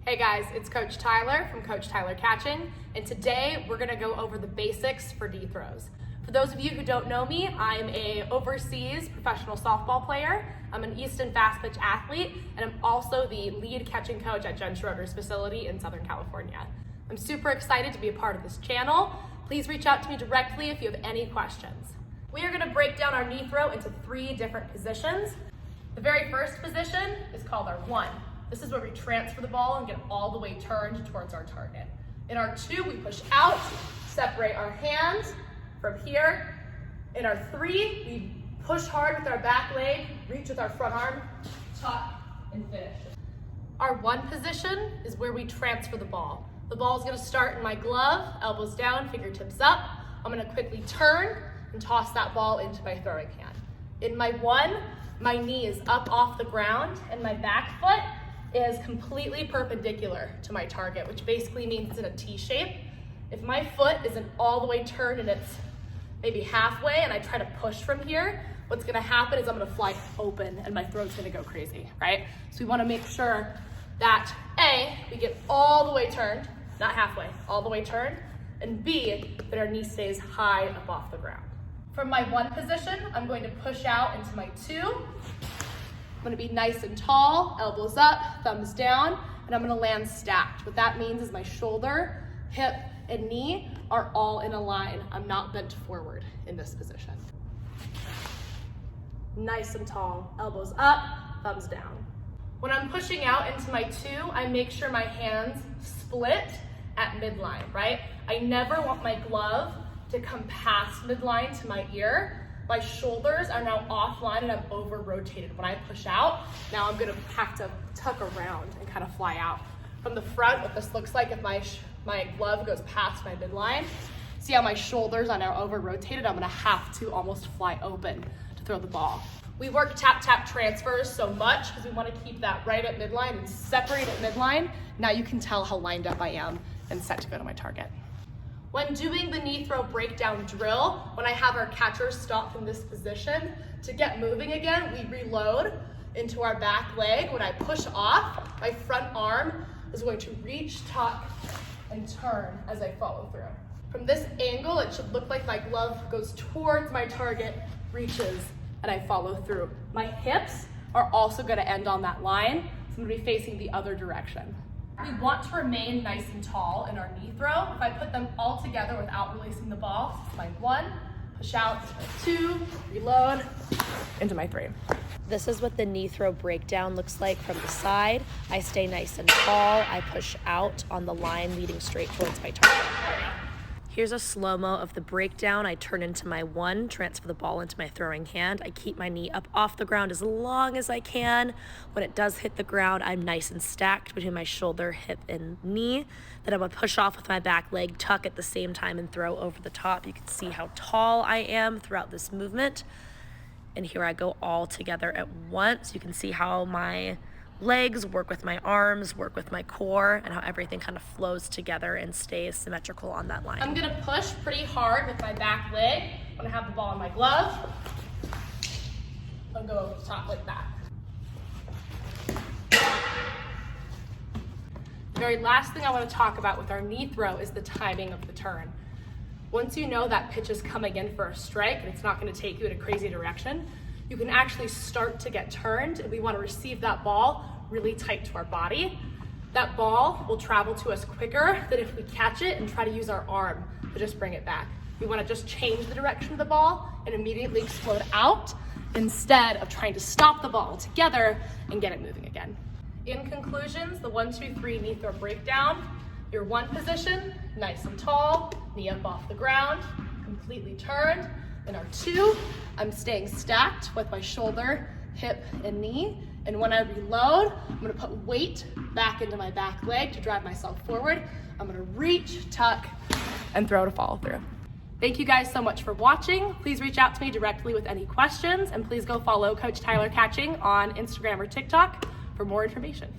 Hey guys, it's Coach Tyler from Coach Tyler Catching, and today we're gonna go over the basics for knee throws. For those of you who don't know me, I'm an overseas professional softball player. I'm an Easton fast pitch athlete, and I'm also the lead catching coach at Jen Schroeder's facility in Southern California. I'm super excited to be a part of this channel. Please reach out to me directly if you have any questions. We are gonna break down our knee throw into 3 different positions. The very first position is called our 1. This is where we transfer the ball and get all the way turned towards our target. In our 2, we push out, separate our hands from here. In our 3, we push hard with our back leg, reach with our front arm, tuck, and finish. Our 1 position is where we transfer the ball. The ball is gonna start in my glove, elbows down, fingertips up. I'm gonna quickly turn and toss that ball into my throwing hand. In my 1, my knee is up off the ground and my back foot is completely perpendicular to my target, which basically means it's in a T shape. If my foot isn't all the way turned and it's maybe halfway and I try to push from here, what's gonna happen is I'm gonna fly open and my throat's gonna go crazy, right? So we wanna make sure that A, we get all the way turned, not halfway, all the way turned, and B, that our knee stays high up off the ground. From my 1 position, I'm going to push out into my 2. I'm gonna be nice and tall, elbows up, thumbs down, and I'm gonna land stacked. What that means is my shoulder, hip, and knee are all in a line. I'm not bent forward in this position. Nice and tall, elbows up, thumbs down. When I'm pushing out into my 2, I make sure my hands split at midline, right? I never want my glove to come past midline to my ear. My shoulders are now offline and I'm over rotated. When I push out, now I'm gonna have to tuck around and kind of fly out. From the front, what this looks like if my glove goes past my midline, see how my shoulders are now over rotated? I'm gonna have to almost fly open to throw the ball. We work tap-tap transfers so much because we wanna keep that right at midline and separate at midline. Now you can tell how lined up I am and set to go to my target. When doing the knee throw breakdown drill, when I have our catcher stop in this position, to get moving again, we reload into our back leg. When I push off, my front arm is going to reach, tuck, and turn as I follow through. From this angle, it should look like my glove goes towards my target, reaches, and I follow through. My hips are also gonna end on that line, so I'm gonna be facing the other direction. We want to remain nice and tall in our knee throw. If I put them all together without releasing the ball, my 1, push out, 2, reload, into my 3. This is what the knee throw breakdown looks like from the side. I stay nice and tall. I push out on the line leading straight towards my target. Here's a slow-mo of the breakdown. I turn into my 1, transfer the ball into my throwing hand. I keep my knee up off the ground as long as I can. When it does hit the ground, I'm nice and stacked between my shoulder, hip, and knee. Then I'm gonna push off with my back leg, tuck at the same time, and throw over the top. You can see how tall I am throughout this movement. And here I go all together at once. You can see how my legs work with my arms, work with my core, and how everything kind of flows together and stays symmetrical on that line. I'm gonna push pretty hard with my back leg. When I have the ball in my glove, I'll go over the top like that. The very last thing I want to talk about with our knee throw is the timing of the turn. Once you know that pitch is coming in for a strike and it's not going to take you in a crazy direction, you can actually start to get turned, and we want to receive that ball really tight to our body. That ball will travel to us quicker than if we catch it and try to use our arm to just bring it back. We want to just change the direction of the ball and immediately explode out instead of trying to stop the ball together and get it moving again. In conclusions, the 1, 2, 3 knee throw breakdown, your 1 position, nice and tall, knee up off the ground, completely turned. In our 2, I'm staying stacked with my shoulder, hip, and knee. And when I reload, I'm gonna put weight back into my back leg to drive myself forward. I'm gonna reach, tuck, and throw to follow through. Thank you guys so much for watching. Please reach out to me directly with any questions, and please go follow Coach Tyler Catching on Instagram or TikTok for more information.